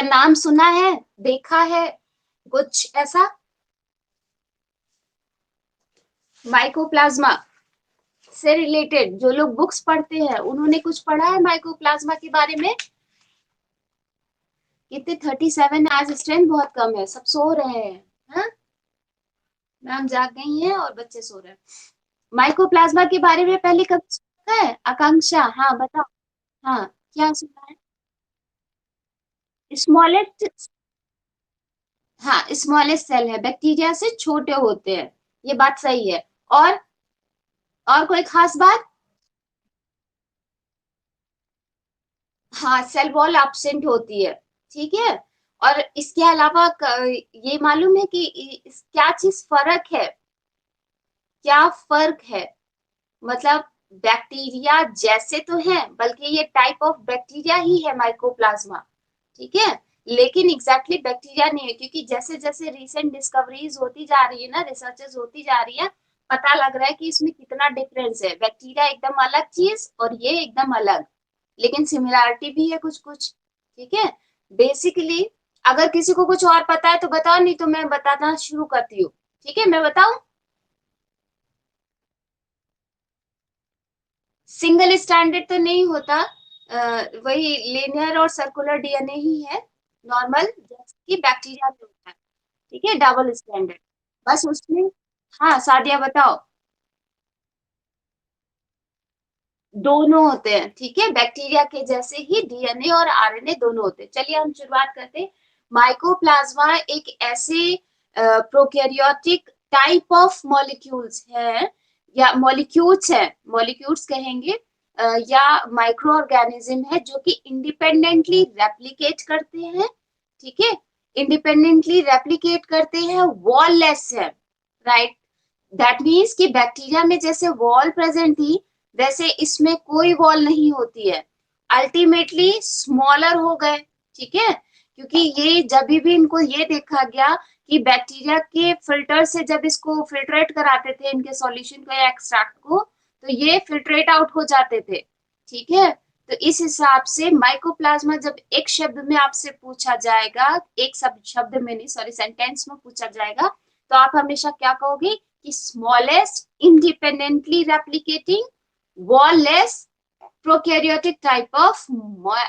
नाम सुना है, देखा है कुछ ऐसा? माइकोप्लाज्मा से रिलेटेड जो लोग बुक्स पढ़ते हैं उन्होंने कुछ पढ़ा है माइकोप्लाज्मा के बारे में? कितने 37 आज स्ट्रेंथ बहुत कम है, सब सो रहे हैं। हाँ, मैम जाग गई हैं और बच्चे सो रहे हैं। माइकोप्लाज्मा के बारे में पहले कभी सुना है? आकांक्षा, हाँ बताओ। हाँ, क्या सुना है? स्मॉलेस्ट, हाँ स्मॉलेस्ट सेल है, बैक्टीरिया से छोटे होते हैं, ये बात सही है। और कोई खास बात? हाँ, सेल वॉल एब्सेंट होती है, ठीक है। और इसके अलावा ये मालूम है कि क्या चीज फर्क है? क्या फर्क है? मतलब बैक्टीरिया जैसे तो है, बल्कि ये टाइप ऑफ बैक्टीरिया ही है माइकोप्लाज्मा, ठीक है। लेकिन एग्जैक्टली बैक्टीरिया नहीं है, क्योंकि जैसे जैसे रिसेंट डिस्कवरीज होती जा रही है ना, रिसर्चेस होती जा रही है, पता लग रहा है कि इसमें कितना डिफरेंस है। बैक्टीरिया एकदम अलग चीज और ये एकदम अलग, लेकिन सिमिलैरिटी भी है कुछ कुछ, ठीक है। बेसिकली अगर किसी को कुछ और पता है तो बताओ, नहीं तो मैं बताना शुरू करती हूँ। ठीक है, मैं बताऊं? सिंगल स्टैंडर्ड तो नहीं होता, वही लिनियर और सर्कुलर डीएनए ही है, नॉर्मल जैसे कि बैक्टीरिया में होता है। ठीक है, डबल स्टैंडर्ड बस उसमें। हाँ सादिया बताओ। दोनों होते हैं, ठीक है, बैक्टीरिया के जैसे ही डीएनए और आरएनए दोनों होते हैं। चलिए हम शुरुआत करते हैं। माइकोप्लाज्मा एक ऐसे प्रोकैरियोटिक टाइप ऑफ मॉलिक्यूल्स है, या मॉलिक्यूल्स है, मॉलिक्यूल्स कहेंगे, या माइक्रो ऑर्गेनिज्म है जो कि इंडिपेंडेंटली रेप्लिकेट करते हैं, ठीक है। इंडिपेंडेंटली रेप्लिकेट करते हैं, वॉल लेस है, राइट। दैट मीन्स कि बैक्टीरिया में जैसे वॉल प्रेजेंट थी, वैसे इसमें कोई वॉल नहीं होती है, अल्टीमेटली स्मॉलर हो गए, ठीक है। क्योंकि ये जब भी इनको ये देखा गया कि बैक्टीरिया के फिल्टर से जब इसको फिल्ट्रेट कराते थे, इनके सॉल्यूशन को या एक्सट्रैक्ट को, तो ये फिल्ट्रेट आउट हो जाते थे, ठीक है। तो इस हिसाब से माइकोप्लाज्मा जब एक शब्द में आपसे पूछा जाएगा, एक सब शब्द में नहीं, सॉरी, सेंटेंस में पूछा जाएगा, तो आप हमेशा क्या कहोगे कि smallest independently replicating wall-less prokaryotic type of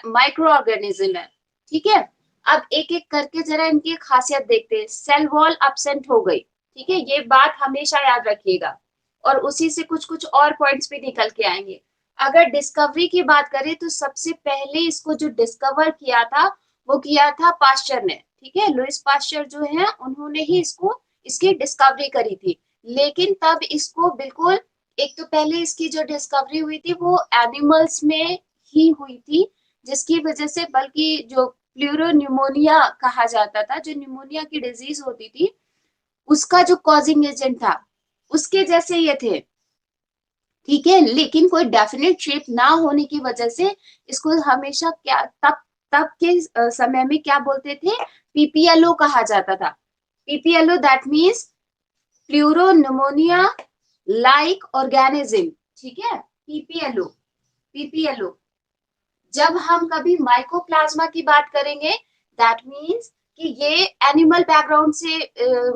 micro organism है, ठीक है। अब एक एक करके जरा इनकी खासियत देखते हैं। सेल वॉल एब्सेंट हो गई, ठीक है, ये बात हमेशा याद रखिएगा, और उसी से कुछ कुछ और पॉइंट्स भी निकल के आएंगे। अगर डिस्कवरी की बात करें तो सबसे पहले इसको जो डिस्कवर किया था वो किया था पास्चर ने, ठीक है, लुइस पास्चर जो है उन्होंने ही इसको, इसकी डिस्कवरी करी थी। लेकिन तब इसको बिल्कुल, एक तो पहले इसकी जो डिस्कवरी हुई थी वो एनिमल्स में ही हुई थी, जिसकी वजह से, बल्कि जो प्लूरोन्यूमोनिया कहा जाता था, जो न्यूमोनिया की डिजीज होती थी, उसका जो कॉजिंग एजेंट था उसके जैसे ये थे, ठीक है। लेकिन कोई डेफिनेट शेप ना होने की वजह से इसको हमेशा क्या, तब तब के समय में क्या बोलते थे, पीपीएलओ कहा जाता था। PPLO that means pleuropneumonia like organism, ठीक है, पीपीएलओ। पीपीएलओ, जब हम कभी माइकोप्लाज्मा की बात करेंगे, दैट मीन्स कि ये एनिमल बैकग्राउंड से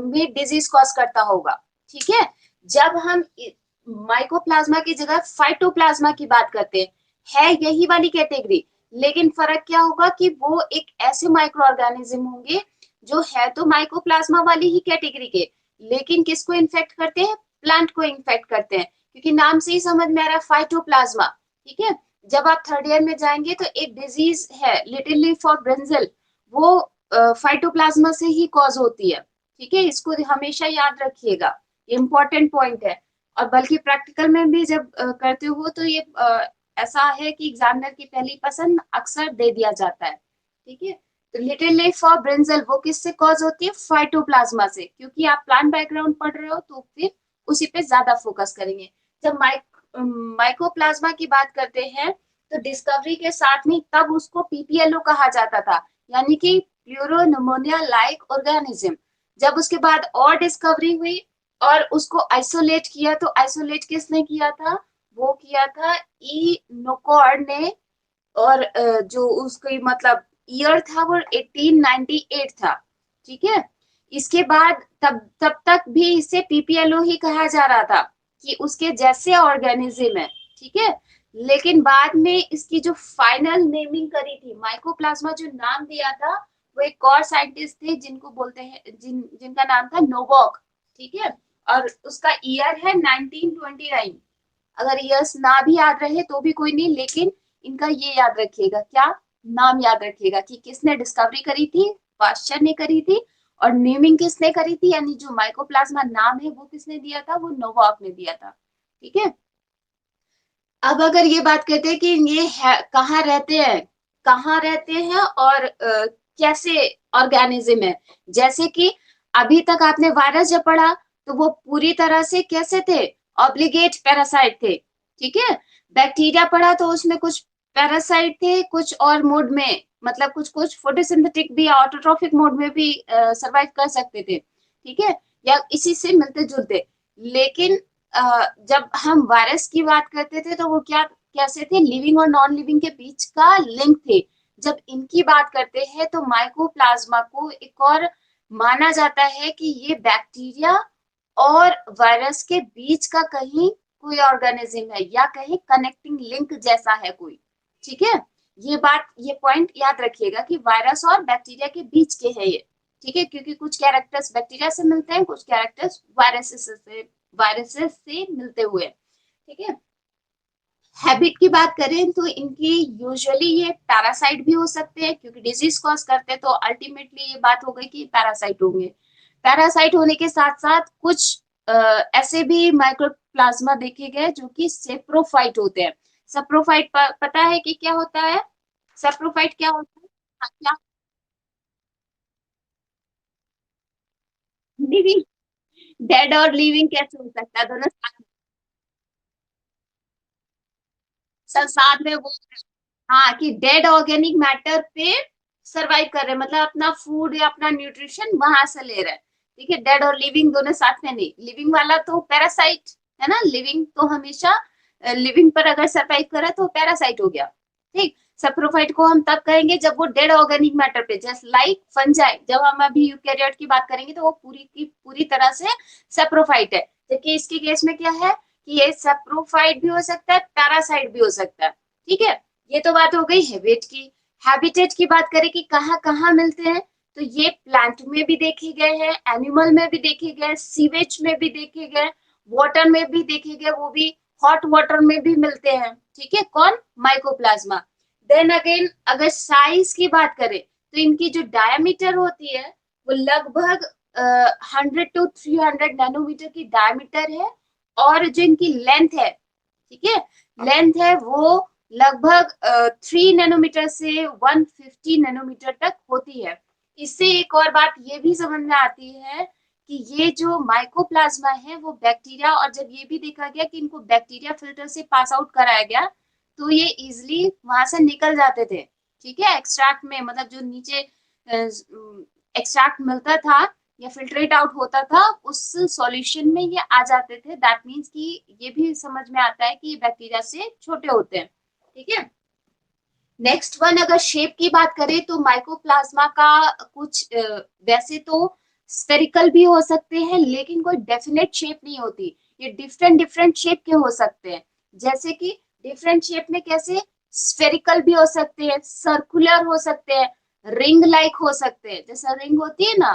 में डिजीज कॉज करता होगा, ठीक है। जब हम माइकोप्लाज्मा की जगह फाइटोप्लाज्मा की बात करते हैं, है यही वाली कैटेगरी, लेकिन फर्क क्या होगा कि वो एक ऐसे माइक्रो ऑर्गेनिज्म होंगे जो है तो माइकोप्लाज्मा वाली ही कैटेगरी के, लेकिन किसको इन्फेक्ट करते हैं, प्लांट को इन्फेक्ट करते हैं, क्योंकि नाम से ही समझ में आ रहा है फाइटोप्लाज्मा, ठीक है। जब आप थर्ड ईयर में जाएंगे तो एक डिजीज है लिटिल लीफ ऑफ ब्रिंजल, वो फाइटोप्लाज्मा से ही कॉज होती है, ठीक है, इसको हमेशा याद रखिएगा, इंपॉर्टेंट पॉइंट है। और बल्कि प्रैक्टिकल में भी जब करते हो तो ये ऐसा है कि एग्जामिनर की पहली पसंद अक्सर दे दिया जाता है, ठीक है। तो लिटिल लीफ ऑफ ब्रिंजल वो किससे कॉज होती है, फाइटोप्लाज्मा से, क्योंकि आप प्लांट बैकग्राउंड पढ़ रहे हो तो फिर उसी पे ज्यादा फोकस करेंगे। जब माइकोप्लाज्मा की बात करते हैं तो डिस्कवरी के साथ में तब उसको पीपीएलओ कहा जाता था, यानी कि प्लूरोन्यूमोनिया लाइक ऑर्गेनिज्म। जब उसके बाद और डिस्कवरी हुई और उसको आइसोलेट किया, तो आइसोलेट किसने किया था, वो किया था ई नोकॉर्ड ने। और जो उसकी मतलब ईयर था वो 1898 था, ठीक है। इसके बाद तब तक भी इसे पीपीएलओ ही कहा जा रहा था कि उसके जैसे ऑर्गेनिज्म है, ठीक है। लेकिन बाद में इसकी जो फाइनल नेमिंग करी थी, माइकोप्लाज्मा जो नाम दिया था, वो एक और साइंटिस्ट थे जिनको बोलते हैं जिनका नाम था नोवाक, ठीक है। और उसका ईयर है 1929। अगर ईयर्स ना भी याद रहे तो भी कोई नहीं, लेकिन इनका ये याद रखिएगा, क्या नाम याद रखिएगा कि किसने डिस्कवरी करी थी, पाश्चर ने करी थी, और नेमिंग किसने करी थी, यानी जो माइकोप्लाज्मा नाम है वो किसने दिया था, वो नोवाक ने दिया था, ठीक है। अब अगर ये बात करते हैं कि ये कहाँ रहते हैं, कहाँ रहते हैं और कैसे ऑर्गेनिज्म है, जैसे कि अभी तक आपने वायरस जब पढ़ा तो वो पूरी तरह से कैसे थे, ऑब्लिगेट पैरासाइट थे, ठीक है। बैक्टीरिया पढ़ा तो उसमें कुछ पैरासाइट थे, कुछ और मोड में, मतलब कुछ कुछ फोटोसिंथेटिक भी, ऑटोट्रोफिक मोड में भी सरवाइव कर सकते थे, ठीक है, या इसी से मिलते जुलते। लेकिन जब हम वायरस की बात करते थे तो वो क्या कैसे थे, लिविंग और नॉन लिविंग के बीच का लिंक थे। जब इनकी बात करते हैं तो माइकोप्लाज्मा को एक और माना जाता है कि ये बैक्टीरिया और वायरस के बीच का कहीं कोई ऑर्गेनिज्म है, या कहीं कनेक्टिंग लिंक जैसा है कोई, ठीक है। ये बात, ये पॉइंट याद रखिएगा कि वायरस और बैक्टीरिया के बीच के है ये, ठीक है, क्योंकि कुछ कैरेक्टर्स बैक्टीरिया से मिलते हैं, कुछ कैरेक्टर्स वायरसेस से मिलते हुए, ठीक है। हैबिट की बात करें तो इनकी यूजुअली ये पैरासाइट भी हो सकते हैं, क्योंकि डिजीज कॉज करते हैं, तो अल्टीमेटली ये बात हो गई कि पैरासाइट होंगे। पैरासाइट होने के साथ साथ कुछ ऐसे भी माइक्रोप्लाज्मा देखे गए जो कि सेप्रोफाइट होते हैं। सेप्रोफाइट पता है कि क्या होता है, सेप्रोफाइट क्या होता है? हाँ, क्या लिविंग, डेड और लिविंग कैसे हो सकता है, दोनों साथ में वो, हाँ, कि डेड ऑर्गेनिक मैटर पे सरवाइव कर रहे हैं, मतलब अपना फूड या अपना न्यूट्रिशन वहां से ले रहे हैं, ठीक है। डेड और लिविंग दोनों साथ में नहीं, लिविंग वाला तो पैरासाइट है ना, लिविंग तो हमेशा लिविंग पर अगर सरवाइव करे तो पैरासाइट हो गया, ठीक। सप्रोफाइट को हम तब कहेंगे जब वो डेड ऑर्गेनिक मैटर पे, जस्ट लाइक फंजाई, जब हम अभी यूकेरियोट की बात करेंगे तो वो पूरी की पूरी तरह से सप्रोफाइट है, जबकि इसके केस में क्या है कि ये सप्रोफाइट भी हो सकता है, पैरासाइट भी हो सकता है, ठीक है। ये तो बात हो गई हैबिट की। हैबिटेट की बात करें कि कहाँ कहाँ मिलते हैं, तो ये प्लांट में भी देखे गए हैं, एनिमल में भी देखे गए, सीवेज में भी देखे गए, वाटर में भी देखे गए, वो भी हॉट वाटर में भी मिलते हैं, ठीक है, कौन, माइकोप्लाज्मा। देन अगेन अगर साइज की बात करें तो इनकी जो डायमीटर होती है वो लगभग 100 to 300 नैनोमीटर की डायमीटर है, और जो इनकी लेंथ है, ठीक है, लेंथ है वो लगभग 3 नैनोमीटर से 150 नैनोमीटर तक होती है। इससे एक और बात ये भी समझ में आती है कि ये जो माइकोप्लाज्मा है वो बैक्टीरिया, और जब ये भी देखा गया कि इनको बैक्टीरिया फिल्टर से पास आउट कराया गया तो ये इजिली वहां से निकल जाते थे, ठीक है, एक्सट्रैक्ट में, मतलब जो नीचे एक्सट्रैक्ट मिलता था या फिल्ट्रेट आउट होता था उस सॉल्यूशन में ये आ जाते थे। दैट मीन्स कि ये भी समझ में आता है कि ये बैक्टीरिया से छोटे होते हैं, ठीक है। नेक्स्ट वन, अगर शेप की बात करें तो माइकोप्लाज्मा का कुछ वैसे तो स्फेरिकल भी हो सकते हैं, लेकिन कोई डेफिनेट शेप नहीं होती, ये डिफरेंट डिफरेंट शेप के हो सकते हैं। जैसे कि डिफरेंट शेप में कैसे, स्फेरिकल भी हो सकते हैं, सर्कुलर हो सकते हैं, रिंग लाइक हो सकते हैं, जैसा रिंग होती है ना,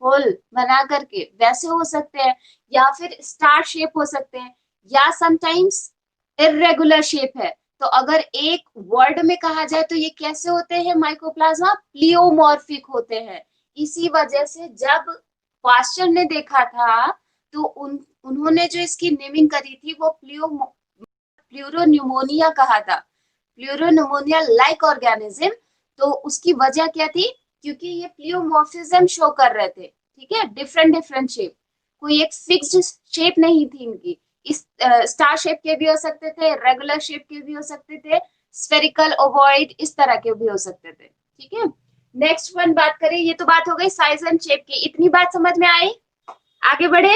होल बना करके, वैसे हो सकते हैं, या फिर स्टार शेप हो सकते हैं, या समटाइम्स इरेगुलर शेप है। तो अगर एक वर्ड में कहा जाए तो ये कैसे होते हैं, माइकोप्लाज्मा प्लियोमॉर्फिक होते हैं। इसी वजह से जब पास्चर ने देखा था तो उन्होंने जो इसकी नेमिंग करी थी वो प्लूरोन्यूमोनिया कहा था, प्लूरोन्यूमोनिया लाइक ऑर्गेनिज्म। तो उसकी वजह क्या थी, क्योंकि ये प्लियोमॉर्फिज्म शो कर रहे थे, ठीक है, डिफरेंट डिफरेंट शेप, कोई एक फिक्स्ड शेप नहीं थी इनकी। इस स्टार शेप के भी हो सकते थे, रेगुलर शेप के भी हो सकते थे, स्फेरिकल, ओवॉइड, इस तरह के भी हो सकते थे, ठीक है। नेक्स्ट वन बात करें, ये तो बात हो गई साइज एंड शेप की, इतनी बात समझ में आई, आगे बढ़े।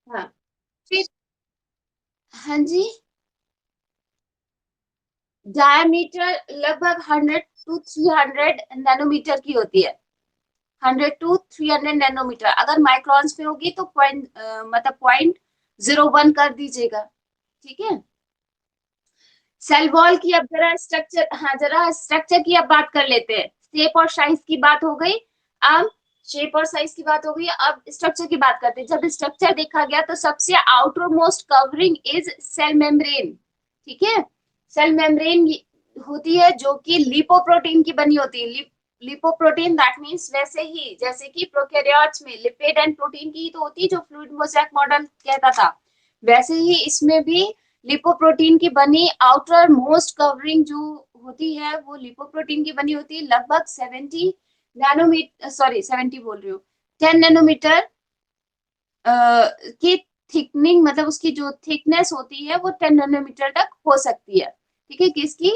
हाँ, फिर, हाँ जी, डायमीटर लगभग 100 to 300 नैनोमीटर की होती है। 100 to 300 नैनोमीटर, अगर माइक्रॉन्स में होगी तो मतलब 0.01 कर दीजिएगा। ठीक है। सेल वॉल की अब जरा स्ट्रक्चर, हाँ जरा स्ट्रक्चर की अब बात कर लेते हैं। शेप और साइज की बात हो गई, अब शेप और साइज की बात हो गई, अब स्ट्रक्चर की बात करते हैं। जब स्ट्रक्चर देखा गया तो सबसे outermost covering is cell membrane. ठीक है। सेल मेम्ब्रेन होती है जो कि लिपोप्रोटीन की बनी होती है। लिपोप्रोटीन दैट मीन्स वैसे ही जैसे कि प्रोकैरियोट्स में लिपिड एंड प्रोटीन की तो होती है जो फ्लूइड मोज़ेक मॉडल कहता था, वैसे ही इसमें भी लिपोप्रोटीन की बनी आउटर मोस्ट कवरिंग जो होती है वो लिपोप्रोटीन की बनी होती है। लगभग 70 नैनोमीटर, सॉरी 70 बोल रही हूँ, 10 नैनोमीटर की थिकनिंग, मतलब उसकी जो थिकनेस होती है वो 10 नैनोमीटर तक हो सकती है। ठीक है, किसकी?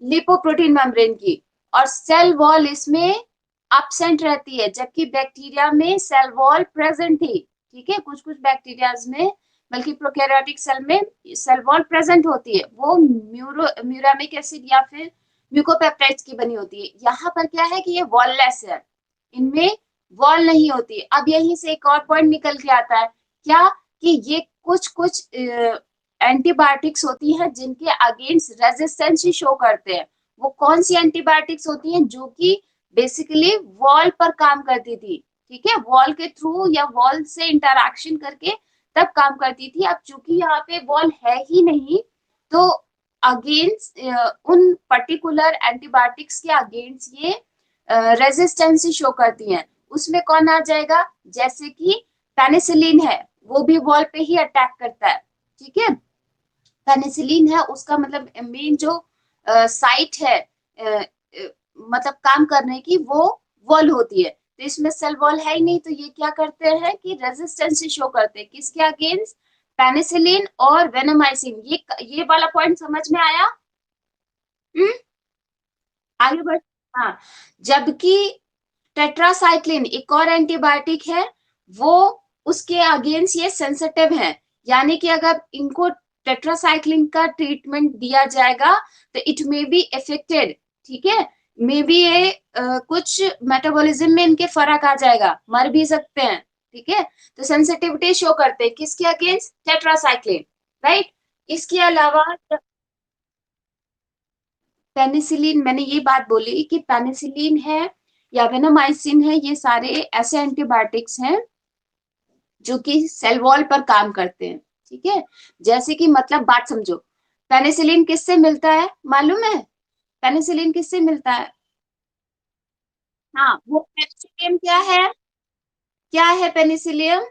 लिपोप्रोटीन मेम्ब्रेन की। और सेल वॉल इसमें एब्सेंट रहती है, जबकि बैक्टीरिया में सेल वॉल प्रेजेंट थी। ठीक है, कुछ कुछ बैक्टीरियाज में, बल्कि प्रोकैरियोटिक सेल में सेल वॉल प्रेजेंट होती है, वो म्यूरामिक एसिड या फिर म्यूकोपेप्टाइड्स की बनी होती है। यहाँ पर क्या है कि ये वॉललेस है, इनमें वॉल नहीं होती। अब यहीं से एक और पॉइंट निकल के आता है, क्या कि ये कुछ कुछ एंटीबायोटिक्स होती हैं जिनके अगेंस्ट रेजिस्टेंस ही शो करते हैं। वो कौन सी एंटीबायोटिक्स होती हैं? जो कि बेसिकली वॉल पर काम करती थी। ठीक है, वॉल के थ्रू या वॉल से इंटरैक्शन करके तब काम करती थी। अब चूंकि यहाँ पे वॉल है ही नहीं, तो अगेंस्ट उन पर्टिकुलर एंटीबायोटिक्स के अगेंस्ट ये रेजिस्टेंस ही शो करती हैं। उसमें कौन आ जाएगा? जैसे कि पेनिसिलिन है, वो भी वॉल पे ही अटैक करता है। ठीक है, पेनिसिलिन है, उसका मतलब मेन जो साइट है मतलब काम करने की, वो वॉल होती है। तो इसमें सेल वॉल है ही नहीं, तो ये क्या करते हैं कि रेजिस्टेंस शो करते हैं किसके अगेंस्ट? पेनिसिलिन और वेनामाइसिन। ये वाला पॉइंट समझ में आया? हम्म, आगे बढ़। हाँ, जबकि टेट्रासाइक्लिन एक और एंटीबायोटिक है, वो उसके अगेंस्ट ये सेंसिटिव है। यानी कि अगर इनको टेट्रासाइक्लिन का ट्रीटमेंट दिया जाएगा तो इट मे बी इफेक्टेड। ठीक है, मे बी ये कुछ मेटाबॉलिज्म में इनके फर्क आ जाएगा, मर भी सकते हैं। ठीक है, तो सेंसिटिविटी शो करते हैं किसके अगेंस्ट? टेट्रासाइक्लिन। राइट। इसके अलावा पेनिसिलिन, मैंने ये बात बोली कि पेनिसिलिन है या वेनामाइसिन है, ये सारे ऐसे एंटीबायोटिक्स हैं जो कि सेल वॉल पर काम करते हैं। ठीक है, जैसे कि मतलब बात समझो, पेनिसिलिन किससे मिलता है मालूम है? पेनिसिलिन किससे मिलता है? हाँ, वो पेनिसिलियम क्या है? क्या है पेनिसिलियम?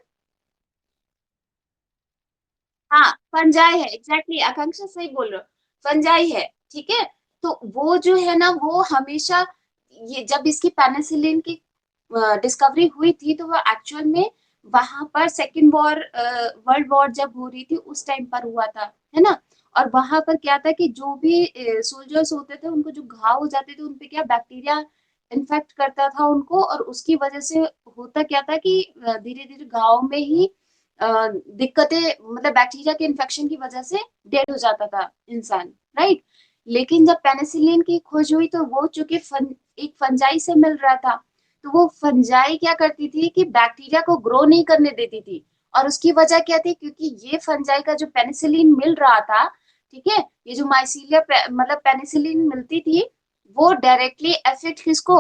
हाँ, फंजाई है, एग्जैक्टली, आकांक्षा सही बोल रहे हो, फंजाई है। ठीक है, तो वो जो है ना, वो हमेशा, ये जब इसकी पेनिसिलिन की डिस्कवरी हुई थी तो वो एक्चुअल में वहां पर सेकेंड वॉर, वर्ल्ड वॉर जब हो रही थी उस टाइम पर हुआ था, है ना। और वहां पर क्या था कि जो भी सोल्जर्स होते थे उनको जो घाव हो जाते थे उनपे क्या बैक्टीरिया इन्फेक्ट करता था उनको, और उसकी वजह से होता क्या था कि धीरे धीरे घाव में ही दिक्कतें, मतलब बैक्टीरिया के इन्फेक्शन की वजह से डेड हो जाता था इंसान। राइट। लेकिन जब पेनिसिलिन की खोज हुई तो वो चूंकि एक फंजाई से मिल रहा था, तो वो फंजाई क्या करती थी कि बैक्टीरिया को ग्रो नहीं करने देती थी। और उसकी वजह क्या थी? क्योंकि ये फंजाई का जो पेनिसिलिन मिल रहा था, ठीक है, ये जो माइसीलिया मतलब पेनिसिलिन मिलती थी, वो डायरेक्टली इफेक्ट किसको?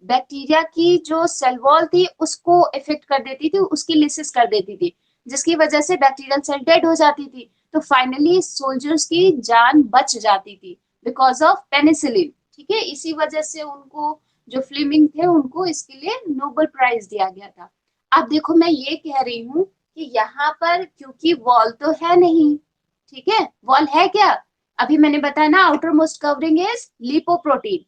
बैक्टीरिया की जो सेल वॉल थी उसको इफेक्ट कर देती थी, उसकी लिसिस कर देती थी, जिसकी वजह से बैक्टीरियल सेल डेड हो जाती थी। तो फाइनली सोल्जर्स की जान बच जाती थी बिकॉज ऑफ पेनिसिलिन। ठीक है, इसी वजह से उनको, जो फ्लेमिंग थे, उनको इसके लिए नोबेल प्राइज दिया गया था। अब देखो, मैं ये कह रही हूँ कि यहाँ पर क्योंकि वॉल तो है नहीं, ठीक है, वॉल है क्या? अभी मैंने बताया ना, outer most covering is lipoprotein,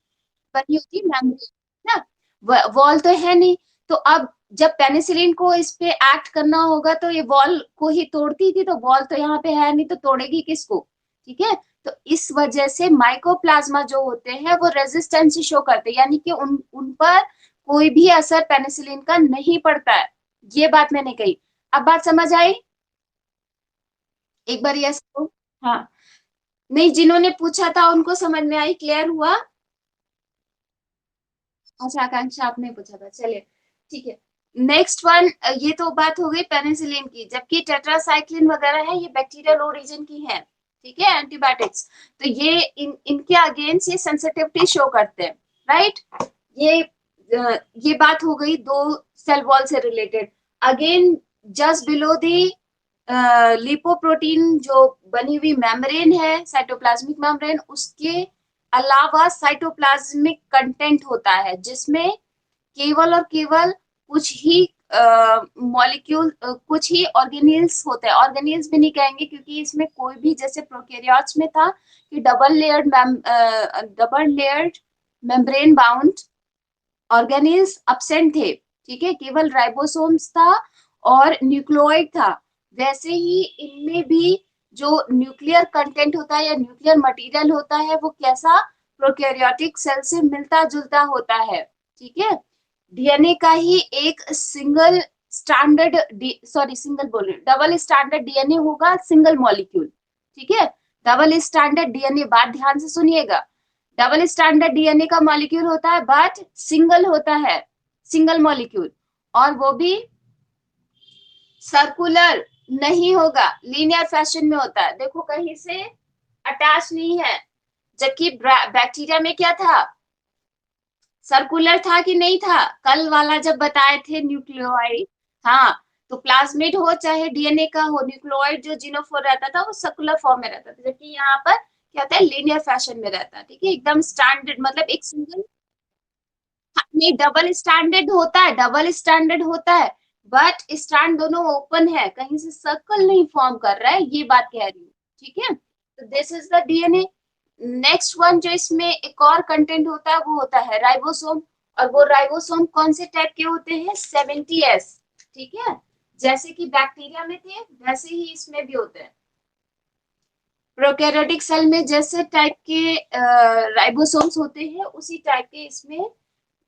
बनी होती मेम्ब्रेन ना, वॉल तो है नहीं। तो अब जब पेनिसिलिन को इस पे एक्ट करना होगा तो ये वॉल को ही तोड़ती थी, तो वॉल तो यहाँ पे है नहीं, तो तोड़ेगी किसको? ठीक है, तो इस वजह से माइकोप्लाज्मा जो होते हैं वो रेजिस्टेंस शो करते हैं, यानी कि उन उन पर कोई भी असर पेनिसिलिन का नहीं पड़ता है। ये बात मैंने कही। अब बात समझ आई? एक बार यस। हाँ, नहीं, जिन्होंने पूछा था उनको समझ में आई, क्लियर हुआ? अच्छा, आकांक्षा आपने पूछा था, चलिए ठीक है। नेक्स्ट वन, ये तो बात हो गई पेनिसिलिन की, जबकि टेट्रासाइक्लिन वगैरह है ये बैक्टीरियल ओरिजिन की है, ठीक है, एंटीबायोटिक्स। तो ये इनके अगेंस्ट ये सेंसिटिविटी शो करते हैं, राइट। ये ये बात हो गई दो सेल वॉल से related. Again just below the lipoprotein जो बनी हुई मेम्ब्रेन है, साइटोप्लाज्मिक मेम्ब्रेन, उसके अलावा साइटोप्लाज्मिक कंटेंट होता है जिसमें केवल और केवल कुछ ही मॉलिक्यूल, कुछ ही ऑर्गेनील्स होते हैं। ऑर्गेनील्स भी नहीं कहेंगे क्योंकि इसमें कोई भी, जैसे प्रोकैरियोट्स में था कि double layered membrane bound organelles absent थे, ठीक है, केवल राइबोसोम्स था और न्यूक्लियोइड था। वैसे ही इनमें भी जो न्यूक्लियर कंटेंट होता है या न्यूक्लियर मटेरियल होता है वो कैसा, प्रोकैरियोटिक सेल से मिलता जुलता होता है, ठीक है। डीएनए का ही एक सिंगल स्टैंडर्ड, सॉरी सिंगल बोल रही, डबल स्टैंडर्ड डीएनए होगा, सिंगल मॉलिक्यूल, ठीक है। डबल स्टैंडर्ड डीएनए, बात ध्यान से सुनिएगा, डबल स्टैंडर्ड डीएनए का मॉलिक्यूल होता है बट सिंगल होता है, सिंगल मॉलिक्यूल, और वो भी सर्कुलर नहीं होगा, लीनियर फैशन में होता है, देखो कहीं से अटैच नहीं है। जबकि बैक्टीरिया में क्या था, सर्कुलर था कि नहीं था, कल वाला जब बताए थे न्यूक्लियोइड। हाँ, तो प्लाज्मिड हो चाहे डीएनए का हो, न्यूक्लियोइड जो जिनोफोर रहता था वो सर्कुलर फॉर्म में रहता था, जबकि यहाँ पर क्या होता है, लीनियर फैशन में रहता है, ठीक है, एकदम स्टैंडर्ड, मतलब एक सिंगल। नहीं, डबल स्टैंडर्ड होता है, डबल स्टैंडर्ड होता है, बट स्टैंड दोनों ओपन है, कहीं से सर्कल नहीं फॉर्म कर रहा है, ये बात कह रही हूँ, ठीक है। तो this is the DNA. Next one जो इसमें एक और कंटेंट होता है वो होता है राइबोसोम। और वो राइबोसोम कौन से टाइप के होते हैं, 70S, ठीक है। जैसे कि बैक्टीरिया में थे वैसे ही इसमें भी होते हैं। प्रोकैरियोटिक सेल में जैसे टाइप के राइबोसोम्स होते हैं उसी टाइप के इसमें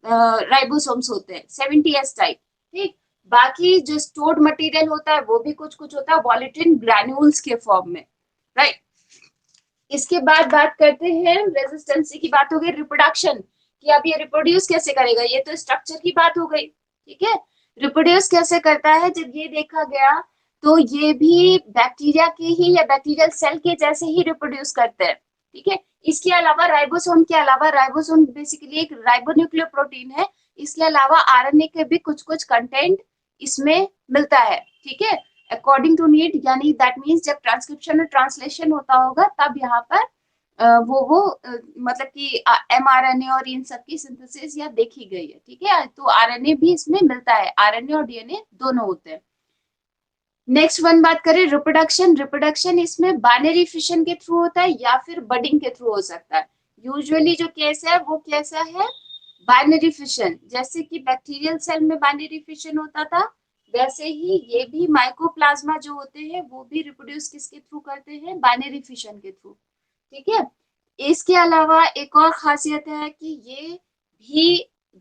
राइबोसोम्स होते हैं, 70S टाइप, ठीक। बाकी जो स्टोर्ड मटेरियल होता है वो भी कुछ कुछ होता है वॉलेटिन ग्रैन्यूल्स के फॉर्म में, राइट। इसके बाद बात करते हैं रेजिस्टेंसी की, बात हो गई रिप्रोडक्शन कि अब ये रिप्रोड्यूस कैसे करेगा, ये तो स्ट्रक्चर की बात हो गई, ठीक है। रिप्रोड्यूस कैसे करता है, जब ये देखा गया तो ये भी बैक्टीरिया के ही या बैक्टीरियल सेल के जैसे ही रिप्रोड्यूस करते हैं, ठीक है। इसके अलावा राइबोसोम के अलावा, राइबोसोम बेसिकली एक राइबोन्यूक्लियर प्रोटीन है, इसके अलावा आरएनए के भी कुछ कुछ कंटेंट इसमें मिलता है, ठीक है, अकॉर्डिंग टू नीड, यानी दैट मीन्स जब ट्रांसक्रिप्शन और ट्रांसलेशन होता होगा तब यहाँ पर मतलब कि mRNA और इन सब की सिंथेसिस यहाँ देखी गई है, ठीक है। तो आरएनए भी इसमें मिलता है, आरएनए और डीएनए दोनों होते हैं। नेक्स्ट वन बात करें रिप्रोडक्शन। रिप्रोडक्शन इसमें बाइनरी फिशन के थ्रू होता है या फिर बडिंग के थ्रू हो सकता है। यूजुअली जो केस है वो कैसा है, बाइनरी फिशन, जैसे कि बैक्टीरियल सेल में बाइनरी फिशन होता था वैसे ही ये भी माइकोप्लाज्मा जो होते हैं वो भी रिप्रोड्यूस किसके थ्रू करते हैं, बाइनरी फिशन के थ्रू, ठीक है। इसके अलावा एक और खासियत है कि ये भी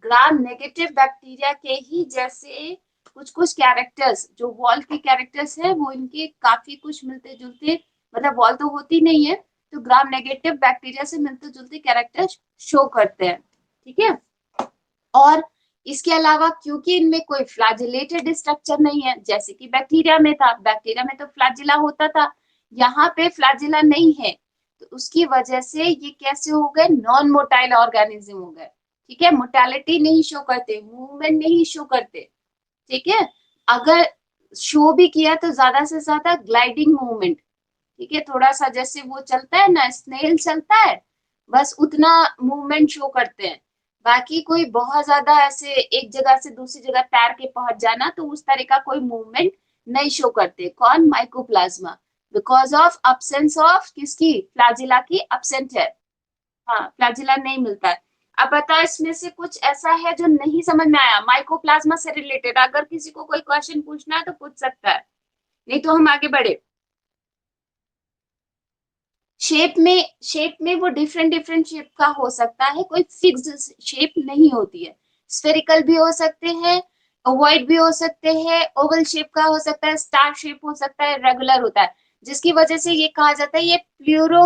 ग्राम नेगेटिव बैक्टीरिया के ही जैसे कुछ कुछ कैरेक्टर्स, जो वॉल के कैरेक्टर्स है वो इनके काफी कुछ मिलते जुलते, मतलब वॉल तो होती नहीं है, तो ग्राम नेगेटिव बैक्टीरिया से मिलते जुलते कैरेक्टर शो करते हैं, ठीक है। और इसके अलावा क्योंकि इनमें कोई फ्लैजिलेटेड स्ट्रक्चर नहीं है, जैसे कि बैक्टीरिया में था, बैक्टीरिया में तो फ्लैजिला होता था, यहाँ पे फ्लैजिला नहीं है, तो उसकी वजह से ये कैसे हो गए, नॉन मोटाइल ऑर्गेनिज्म हो गए, ठीक है। मोटालिटी नहीं शो करते, मूवमेंट नहीं शो करते, ठीक है। अगर शो भी किया तो ज्यादा से ज्यादा ग्लाइडिंग मूवमेंट, ठीक है, थोड़ा सा जैसे वो चलता है ना, स्नेल चलता है, बस उतना मूवमेंट शो करते हैं। बाकी कोई बहुत ज्यादा ऐसे एक जगह से दूसरी जगह तैर के पहुंच जाना, तो उस तरह का कोई मूवमेंट नहीं शो करते, कौन, mycoplasma, because of absence of किसकी, फ्लैजिला की अब्सेंट है, हाँ, फ्लैजिला नहीं मिलता है। अब बताओ इसमें से कुछ ऐसा है जो नहीं समझ में आया माइकोप्लाज्मा से रिलेटेड, अगर किसी को कोई क्वेश्चन पूछना है तो पूछ सकता है, नहीं तो हम आगे बढ़े। शेप में वो डिफरेंट डिफरेंट शेप का हो सकता है, कोई फिक्स्ड शेप नहीं होती है, स्फेरिकल भी हो सकते हैं, ओवॉइड भी हो सकते हैं, ओवल शेप का हो सकता है, स्टार शेप हो सकता है, रेगुलर होता है, जिसकी वजह से ये कहा जाता है ये प्लूरो